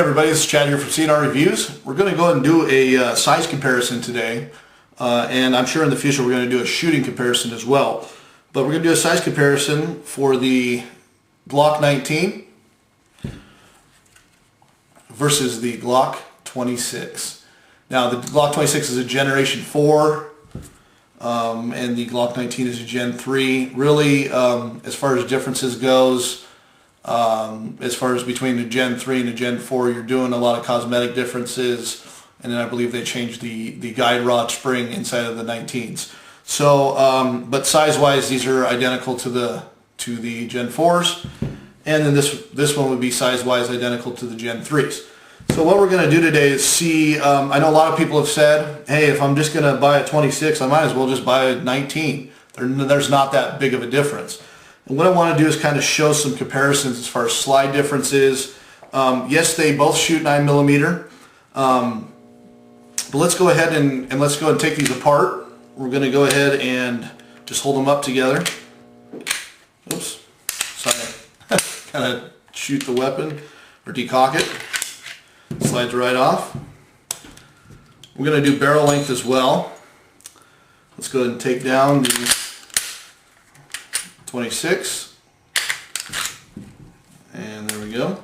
Hey everybody, this is Chad here from CNR Reviews. We're going to go ahead and do a size comparison today, and I'm sure in the future we're going to do a shooting comparison as well. But we're going to do a size comparison for the Glock 19 versus the Glock 26. Now the Glock 26 is a Generation 4, and the Glock 19 is a Gen 3. Really, as far as differences goes, as far as between the Gen 3 and the Gen 4, you're doing a lot of cosmetic differences, and then I believe they changed the guide rod spring inside of the 19s. So, but size-wise, these are identical to the Gen 4s, and then this one would be size-wise identical to the Gen 3s. So what we're going to do today is see, I know a lot of people have said, hey, if I'm just going to buy a 26, I might as well just buy a 19. There's not that big of a difference. And what I want to do is kind of show some comparisons as far as slide differences. Yes, they both shoot 9mm, but let's go ahead and let's go and take these apart. We're going to go ahead and just hold them up together. Oops, sorry, kind of shoot the weapon or decock it. Slides right off. We're going to do barrel length as well. Let's go ahead and take down the 26, and there we go.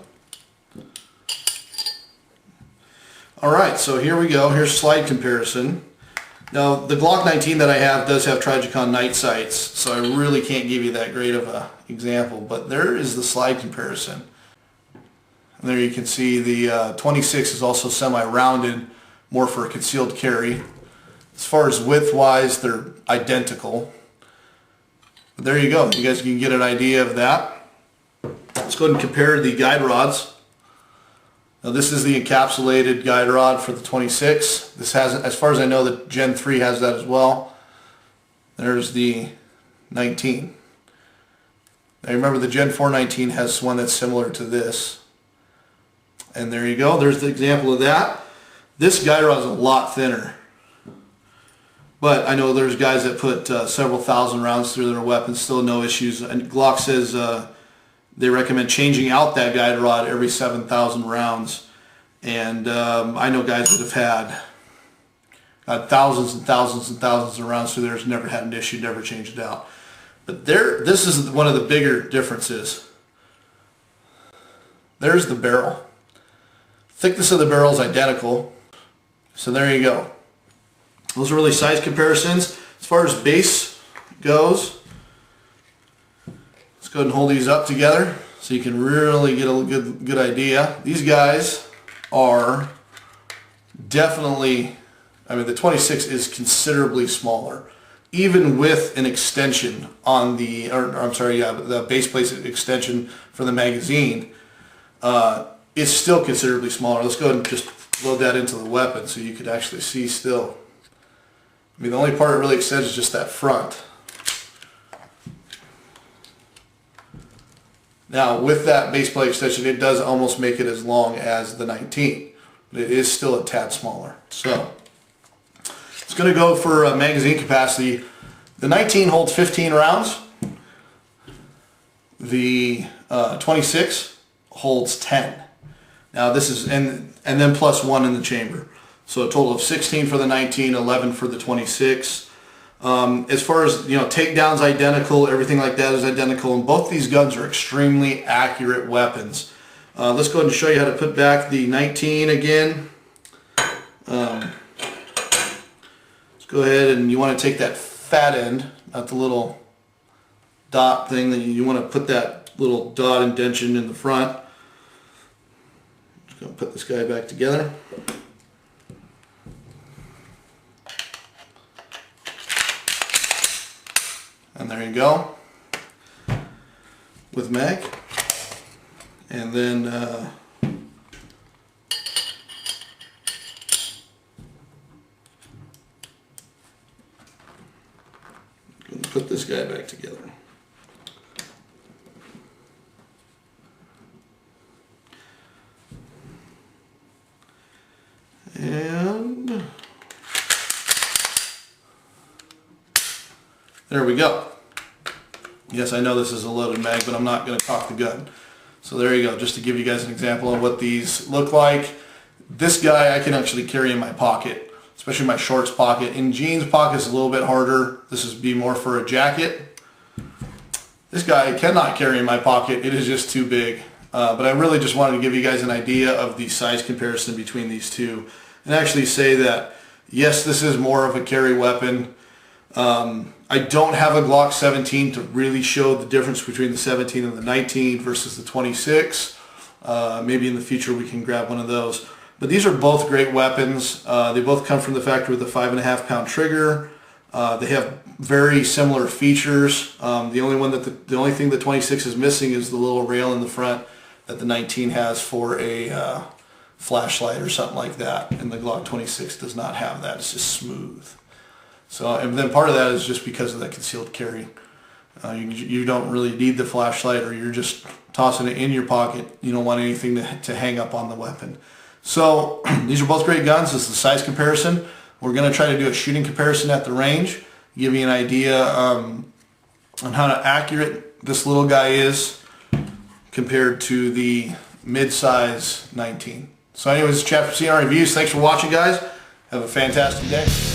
Alright, so here we go. Here's slide comparison. Now the Glock 19 that I have does have Trigicon night sights, so I really can't give you that great of an example, but there is the slide comparison. And there you can see the 26 is also semi-rounded, more for a concealed carry. As far as width-wise, they're identical. But there you go. You guys can get an idea of that. Let's go ahead and compare the guide rods. Now this is the encapsulated guide rod for the 26. This has, as far as I know, the Gen 3 has that as well. There's the 19. Now remember, the Gen 4 19 has one that's similar to this. And there you go. There's the example of that. This guide rod is a lot thinner. But I know there's guys that put several thousand rounds through their weapons, still no issues. And Glock says they recommend changing out that guide rod every 7,000 rounds. And I know guys that have had thousands and thousands and thousands of rounds through theirs, never had an issue, never changed it out. But this is one of the bigger differences. There's the barrel. Thickness of the barrel is identical. So there you go. Those are really size comparisons. As far as base goes, let's go ahead and hold these up together so you can really get a good idea. These guys are definitely, I mean, the 26 is considerably smaller, even with an extension on the, the base plate extension for the magazine. It's still considerably smaller. Let's go ahead and just load that into the weapon so you could actually see still. I mean, the only part that really extends is just that front. Now, with that base plate extension, it does almost make it as long as the 19, but it is still a tad smaller. So, it's going to go for magazine capacity. The 19 holds 15 rounds. The 26 holds 10. Now, this is, and then plus 1 in the chamber. So a total of 16 for the 19, 11 for the 26. As far as, you know, takedowns identical, everything like that is identical, and both these guns are extremely accurate weapons. Let's go ahead and show you how to put back the 19 again. Let's go ahead, and you want to take that fat end, not the little dot thing, that you want to put that little dot indentation in the front. Just going to put this guy back together. And there you go, with mag. And then put this guy back together. And there we go. Yes, I know this is a loaded mag, but I'm not going to cock the gun. So there you go, just to give you guys an example of what these look like. This guy I can actually carry in my pocket, especially my shorts pocket. In jeans pocket is a little bit harder. This would be more for a jacket. This guy I cannot carry in my pocket. It is just too big. But I really just wanted to give you guys an idea of the size comparison between these two, and actually say that yes, this is more of a carry weapon. I don't have a Glock 17 to really show the difference between the 17 and the 19 versus the 26. Maybe in the future we can grab one of those. But these are both great weapons. They both come from the factory with a 5.5 pound trigger. They have very similar features. The only thing the 26 is missing is the little rail in the front that the 19 has for a flashlight or something like that. And the Glock 26 does not have that. It's just smooth. So, and then part of that is just because of that concealed carry. You don't really need the flashlight, or you're just tossing it in your pocket. You don't want anything to hang up on the weapon. So these are both great guns. This is the size comparison. We're going to try to do a shooting comparison at the range, give you an idea on how accurate this little guy is compared to the mid-size 19. So anyways, Chapter C on our reviews. Thanks for watching, guys. Have a fantastic day.